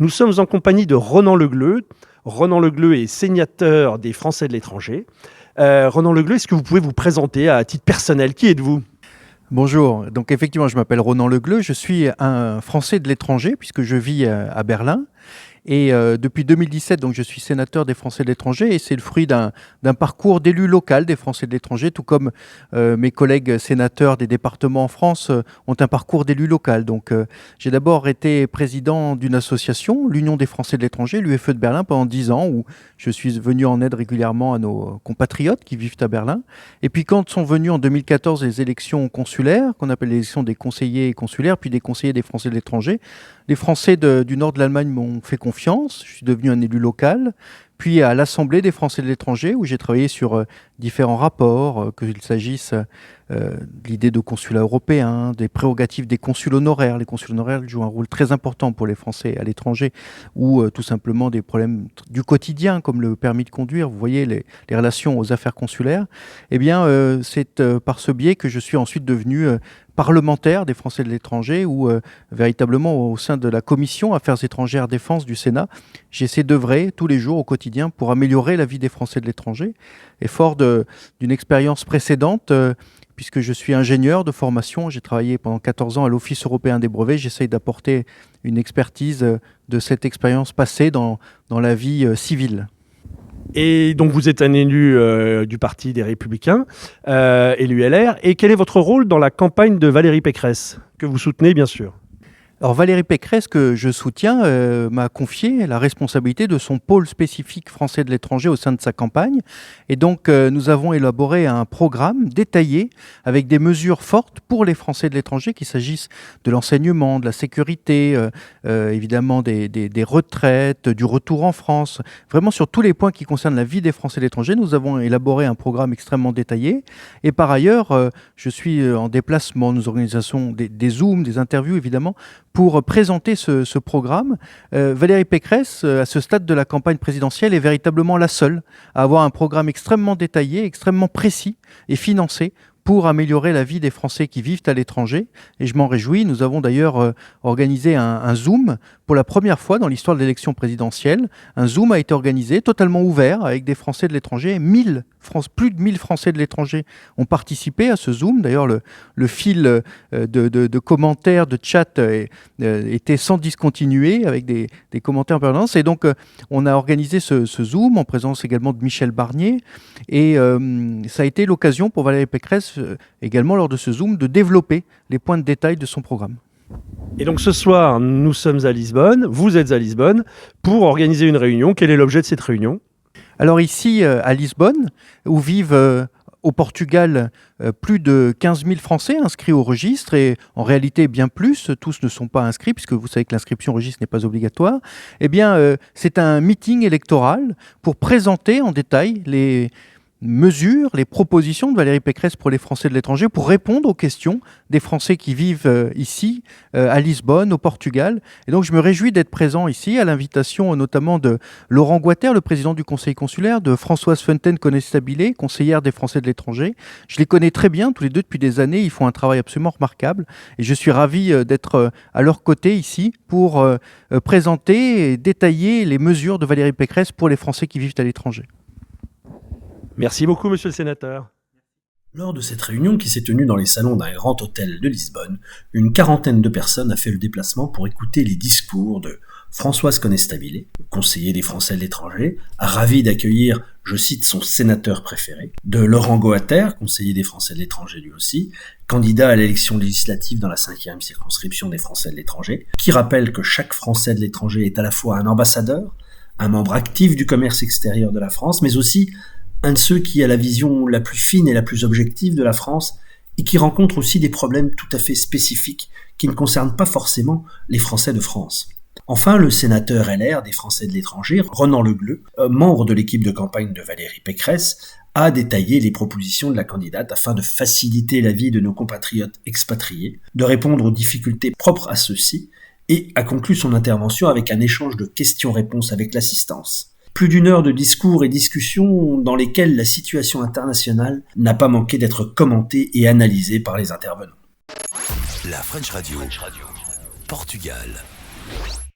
Nous sommes en compagnie de Ronan Le Gleut. Ronan Le Gleut est sénateur des Français de l'étranger. Ronan Le Gleut, est-ce que vous pouvez vous présenter à titre personnel? Qui êtes-vous? Bonjour, donc effectivement je m'appelle Ronan Le Gleut, je suis un Français de l'étranger puisque je vis à Berlin et depuis 2017 donc je suis sénateur des Français de l'étranger et c'est le fruit d'un parcours d'élu local des Français de l'étranger, tout comme mes collègues sénateurs des départements en France ont un parcours d'élu local. Donc j'ai d'abord été président d'une association, l'Union des Français de l'étranger, l'UFE de Berlin, pendant 10 ans où je suis venu en aide régulièrement à nos compatriotes qui vivent à Berlin. Et puis quand sont venues en 2014 les élections consulaires, qu'on appelle les élections des conseillers consulaires, puis des conseillers des Français de l'étranger, les Français du nord de l'Allemagne m'ont fait confiance, je suis devenu un élu local, puis à l'Assemblée des Français de l'étranger, où j'ai travaillé sur différents rapports, qu'il s'agisse de l'idée de consulat européen, des prérogatives des consuls honoraires. Les consuls honoraires jouent un rôle très important pour les Français à l'étranger, ou tout simplement des problèmes du quotidien, comme le permis de conduire, vous voyez, les relations aux affaires consulaires. Eh bien, c'est par ce biais que je suis ensuite devenu parlementaire des Français de l'étranger, où véritablement au sein de la commission Affaires étrangères défense du Sénat, j'essaie d'œuvrer tous les jours au quotidien pour améliorer la vie des Français de l'étranger. Et fort d'une expérience précédente, puisque je suis ingénieur de formation, j'ai travaillé pendant 14 ans à l'Office européen des brevets, j'essaye d'apporter une expertise de cette expérience passée dans la vie civile. Et donc vous êtes un élu du Parti des Républicains, élu LR. Et quel est votre rôle dans la campagne de Valérie Pécresse, que vous soutenez bien sûr? Alors Valérie Pécresse, que je soutiens, m'a confié la responsabilité de son pôle spécifique français de l'étranger au sein de sa campagne. Et donc nous avons élaboré un programme détaillé avec des mesures fortes pour les Français de l'étranger, qu'il s'agisse de l'enseignement, de la sécurité, évidemment des retraites, du retour en France. Vraiment sur tous les points qui concernent la vie des Français de l'étranger, nous avons élaboré un programme extrêmement détaillé. Et par ailleurs, je suis en déplacement, nous organisons des Zooms, des interviews évidemment, pour présenter ce programme. Valérie Pécresse, à ce stade de la campagne présidentielle, est véritablement la seule à avoir un programme extrêmement détaillé, extrêmement précis et financé pour améliorer la vie des Français qui vivent à l'étranger. Et je m'en réjouis. Nous avons d'ailleurs organisé un Zoom pour la première fois dans l'histoire de l'élection présidentielle. Un Zoom a été organisé, totalement ouvert, avec des Français de l'étranger. Plus de 1000 Français de l'étranger ont participé à ce Zoom. D'ailleurs, le fil de commentaires, de chat était sans discontinuer, avec des commentaires en permanence. Et donc, on a organisé ce Zoom en présence également de Michel Barnier. Et ça a été l'occasion pour Valérie Pécresse, également lors de ce Zoom, de développer les points de détail de son programme. Et donc ce soir, nous sommes à Lisbonne, vous êtes à Lisbonne, pour organiser une réunion. Quel est l'objet de cette réunion? Alors ici, à Lisbonne, où vivent au Portugal plus de 15 000 Français inscrits au registre, et en réalité bien plus, tous ne sont pas inscrits, puisque vous savez que l'inscription au registre n'est pas obligatoire, eh bien c'est un meeting électoral pour présenter en détail les mesures, les propositions de Valérie Pécresse pour les Français de l'étranger, pour répondre aux questions des Français qui vivent ici, à Lisbonne, au Portugal. Et donc je me réjouis d'être présent ici, à l'invitation notamment de Laurent Guater, le président du Conseil consulaire, de Françoise Fontaine-Conestabilé, conseillère des Français de l'étranger. Je les connais très bien, tous les deux depuis des années, ils font un travail absolument remarquable. Et je suis ravi d'être à leur côté ici pour présenter et détailler les mesures de Valérie Pécresse pour les Français qui vivent à l'étranger. Merci beaucoup, monsieur le sénateur. Lors de cette réunion qui s'est tenue dans les salons d'un grand hôtel de Lisbonne, une quarantaine de personnes a fait le déplacement pour écouter les discours de Françoise Conestabilé, conseiller des Français de l'étranger, ravi d'accueillir, je cite, son sénateur préféré, de Laurent Goater, conseiller des Français de l'étranger lui aussi, candidat à l'élection législative dans la 5e circonscription des Français de l'étranger, qui rappelle que chaque Français de l'étranger est à la fois un ambassadeur, un membre actif du commerce extérieur de la France, mais aussi un de ceux qui a la vision la plus fine et la plus objective de la France et qui rencontre aussi des problèmes tout à fait spécifiques qui ne concernent pas forcément les Français de France. Enfin, le sénateur LR des Français de l'étranger, Ronan Le Gleut, membre de l'équipe de campagne de Valérie Pécresse, a détaillé les propositions de la candidate afin de faciliter la vie de nos compatriotes expatriés, de répondre aux difficultés propres à ceux-ci et a conclu son intervention avec un échange de questions-réponses avec l'assistance. Plus d'1 heure de discours et discussions dans lesquels la situation internationale n'a pas manqué d'être commentée et analysée par les intervenants. La French Radio, Portugal.